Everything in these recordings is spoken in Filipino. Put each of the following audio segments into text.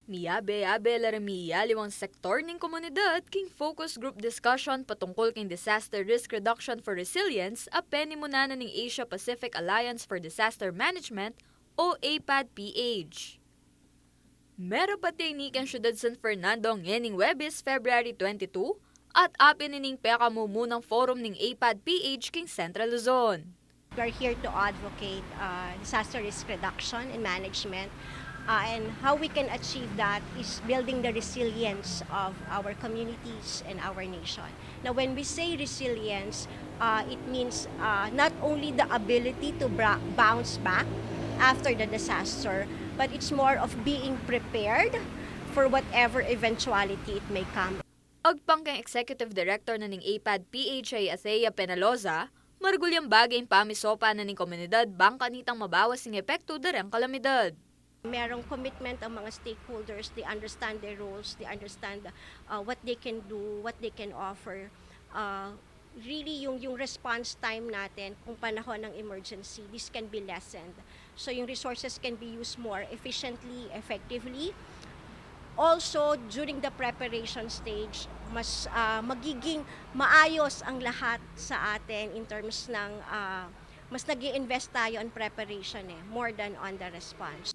Miyabe-abe laramiya limang sektor ning komunidad king focus group discussion patungkol king disaster risk reduction for resilience a penimunanan ning Asia Pacific Alliance for Disaster Management o APAD-PH. Meron pati inikan syudad San Fernando ngening Webis, February 22 at apin ning pekamumunang forum ning APAD-PH king Central Luzon. We are here to advocate disaster risk reduction and management. And how we can achieve that is building the resilience of our communities and our nation. Now, when we say resilience, it means not only the ability to bounce back after the disaster, but it's more of being prepared for whatever eventuality it may come. Agpang kang Executive Director na ning APAD-PH Athea Penaloza, margulyang bagay pamisopa na ning komunidad bang kanitang mabawas ng epekto darang kalamidad. Merong commitment ang mga stakeholders, they understand their roles, they understand what they can do, what they can offer. Really yung response time natin kung panahon ng emergency, this can be lessened. So yung resources can be used more efficiently, effectively. Also, during the preparation stage, mas magiging maayos ang lahat sa atin in terms ng mas nag-i-invest tayo on preparation more than on the response.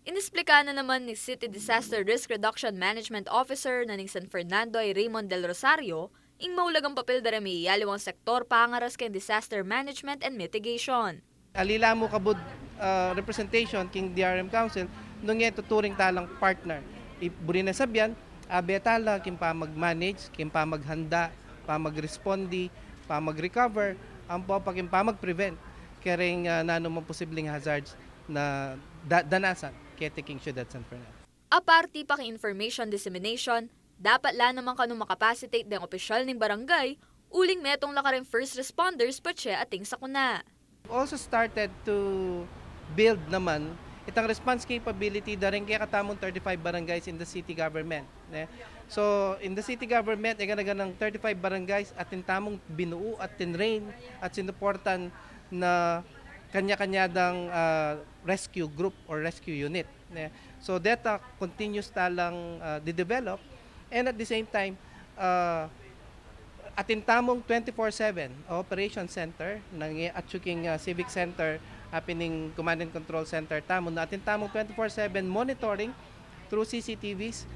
Inisplika na naman ni City Disaster Risk Reduction Management Officer na ning San Fernando ay Raymond Del Rosario, ing maulagang papel darami yaliwang sektor pangaras kay disaster management and mitigation. Alila mo kabud representation king DRM Council nung tuturing talang partner. Iburi na sabyan, abetala kim pa mag-manage, kim pa maghanda, pa mag-respondi, pa mag-recover, ang po pa kim pa mag-prevent karing nanumang posibleng hazards na danasan kaya taking syudad San Fernando. Aparti pa kay information dissemination, dapat la naman kanong makapacitate ng opisyal ng barangay, uling metong lakaring first responders patse ating sakuna. Also started to build naman itang response capability daring kaya katamong 35 barangays in the city government. So in the city government, ganang 35 barangays at tintamong binuo at tinrain at sinuportan na kanya-kanyadang rescue group or rescue unit. So data continues talang de-develop and at the same time atintamong 24/7 operation center ng Atsuking Civic Center happening Command and Control Center tamo na atintamong 24/7 monitoring through CCTVs.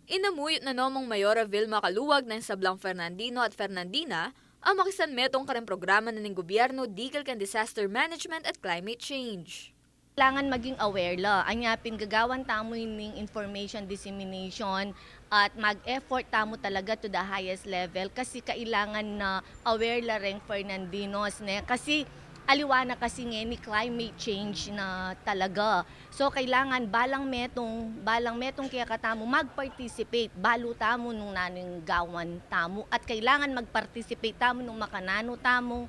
Inamuyot na nomong Mayora Vilma Kaluwag ng Sablang Fernandino at Fernandina ang makisan metong kareng programa na ng gobyerno dikal kan disaster management at climate change. Kailangan maging aware la. Anyapin gagawan tamo yung information dissemination at mag-effort tamo talaga to the highest level kasi kailangan na aware la rin Fernandinos. Kasi aliwana kasi nga ni climate change na talaga. So kailangan balang metong kaya katamo mag-participate, balo tamo nung naning gawan tamo at kailangan mag-participate tamo nung makanano tamo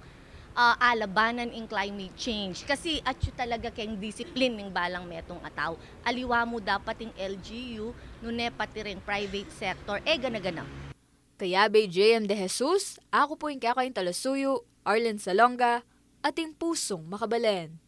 alabanan in climate change. Kasi atyo talaga kayong discipline ng balang metong ataw. Aliwa mo dapat yung LGU, nune pati rin private sector, gana-gana. Kaya bay JM De Jesus, ako po yung kakain Talasuyo, Arlen Salonga, ating pusong makabalen.